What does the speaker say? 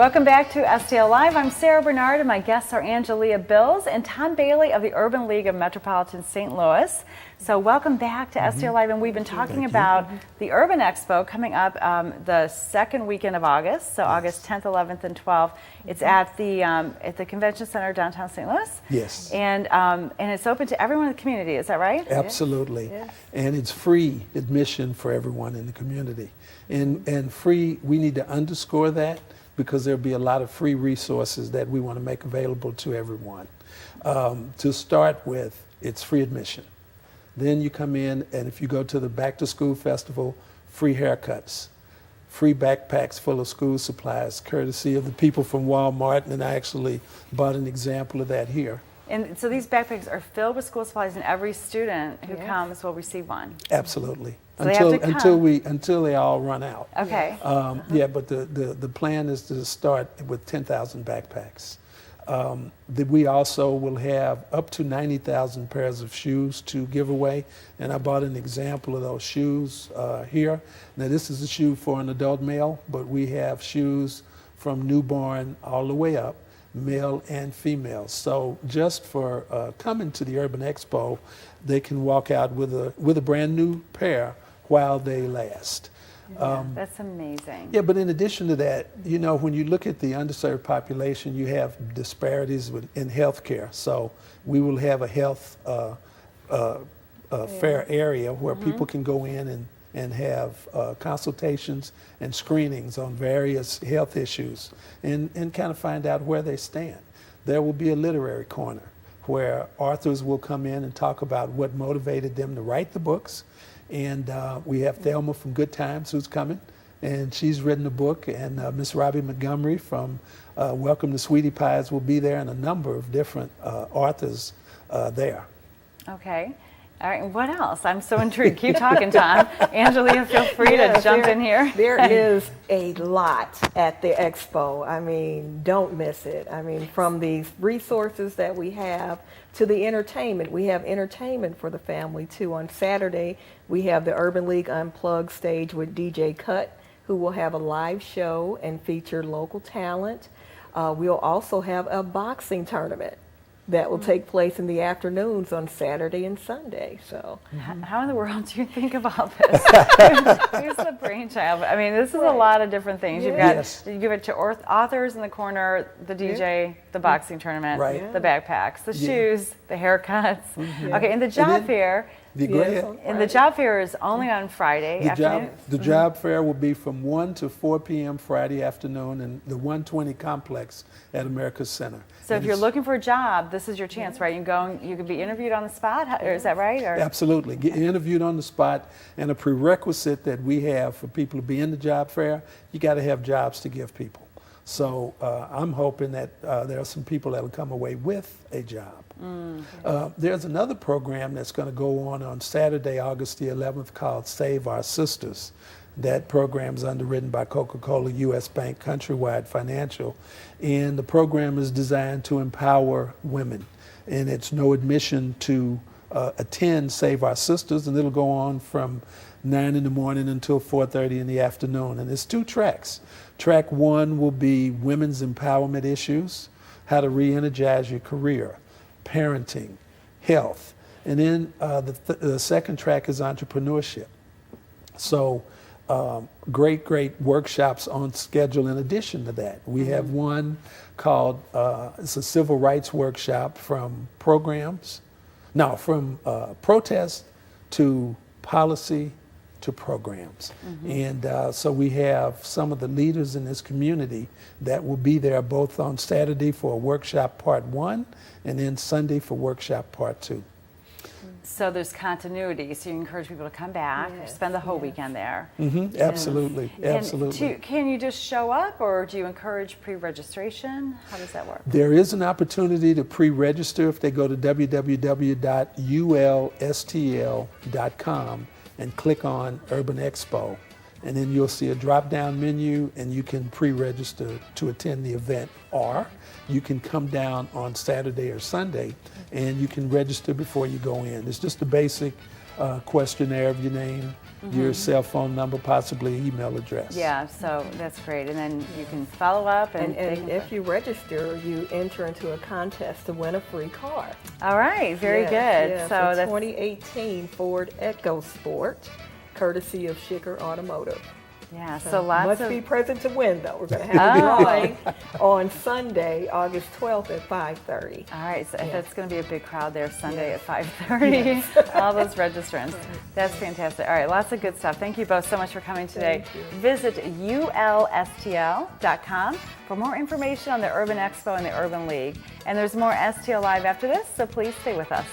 Welcome back to STL Live. I'm Sarah Bernard and my guests are Angelia Bills and Tom Bailey of the Urban League of Metropolitan St. Louis. So welcome back to STL Live, and we've been talking about the Urban Expo coming up the second weekend of August, so August 10th, 11th, and 12th. It's at the Convention Center downtown St. Louis. Yes. And it's open to everyone in the community, is that right? Absolutely. Yes. And it's free admission for everyone in the community. And free, we need to underscore that, because there'll be a lot of free resources that we want to make available to everyone. To start with, it's free admission. Then you come in, and if you go to the Back to School Festival, free haircuts, free backpacks full of school supplies, courtesy of the people from Walmart, and I actually bought an example of that here. And so these backpacks are filled with school supplies, and every student who comes will receive one. Absolutely. So they have to come. Until they all run out. Okay. Yeah, but the plan is to start with 10,000 backpacks. We also will have up to 90,000 pairs of shoes to give away, and I bought an example of those shoes here. Now this is a shoe for an adult male, but we have shoes from newborn all the way up, male and female. So just for coming to the Urban Expo, they can walk out with a brand new pair while they last. That's amazing. Yeah, but in addition to that, you know, when you look at the underserved population, you have disparities in healthcare. So we will have a health fair area where people can go in and have consultations and screenings on various health issues and kind of find out where they stand. There will be a literary corner where authors will come in and talk about what motivated them to write the books. And we have Thelma from Good Times who's coming, and she's written a book, and Miss Robbie Montgomery from Welcome to Sweetie Pies will be there, and a number of different authors there. Okay. All right, and what else? I'm so intrigued. Keep talking, Tom. Angelia, feel free to jump in here. There is a lot at the expo. I mean, don't miss it. I mean, from these resources that we have to the entertainment. We have entertainment for the family too. On Saturday, we have the Urban League Unplugged stage with DJ Cut, who will have a live show and feature local talent. We'll also have a boxing tournament that will take place in the afternoons on Saturday and Sunday. So, how in the world do you think of all this? Who's the brainchild? I mean, this is a lot of different things. You've got you give it to authors in the corner, the DJ, the boxing tournament, the backpacks, the shoes, the haircuts. Okay, and the job fair. And the job fair is only on Friday afternoon? The job fair will be from 1 to 4 p.m. Friday afternoon in the 120 complex at America's Center. So if you're looking for a job, this is your chance, right? You can be interviewed on the spot, or is that right? Or? Absolutely. Get interviewed on the spot, and a prerequisite that we have for people to be in the job fair, you got to have jobs to give people. So I'm hoping that there are some people that will come away with a job. There's another program that's going to go on Saturday, August the 11th, called Save Our Sisters. That program is underwritten by Coca-Cola, U.S. Bank, Countrywide Financial, and the program is designed to empower women. And it's no admission to attend Save Our Sisters, and it'll go on from 9 in the morning until 4:30 in the afternoon. And it's 2 tracks. Track 1 will be women's empowerment issues, how to re-energize your career, parenting, health. And then the second track is entrepreneurship. So great workshops on schedule in addition to that. We have one called, it's a civil rights workshop from protest to policy to programs. And so we have some of the leaders in this community that will be there both on Saturday for workshop part 1 and then Sunday for workshop part 2. So there's continuity, so you encourage people to come back, spend the whole weekend there. Absolutely, absolutely. Can you just show up, or do you encourage pre-registration? How does that work? There is an opportunity to pre-register if they go to www.ulstl.com and click on Urban Expo. And then you'll see a drop-down menu, and you can pre-register to attend the event. Or you can come down on Saturday or Sunday, and you can register before you go in. It's just a basic questionnaire of your name, your cell phone number, possibly email address. Yeah, so that's great. And then you can follow up and if you register, you enter into a contest to win a free car. All right, very good. Yes, So a that's 2018 Ford EcoSport, courtesy of Schicker Automotive. yeah. So lots Must of be present to win, though. We're going to have a drawing on Sunday, August 12th at 5:30. all right. So Yes. that's going to be a big crowd there Sunday Yes. at 5:30. All those registrants. That's fantastic. All right, lots of good stuff. Thank you both so much for coming today. Thank you. Visit ulstl.com for more information on the Urban Expo and the Urban League. And there's more STL Live after this, so please stay with us.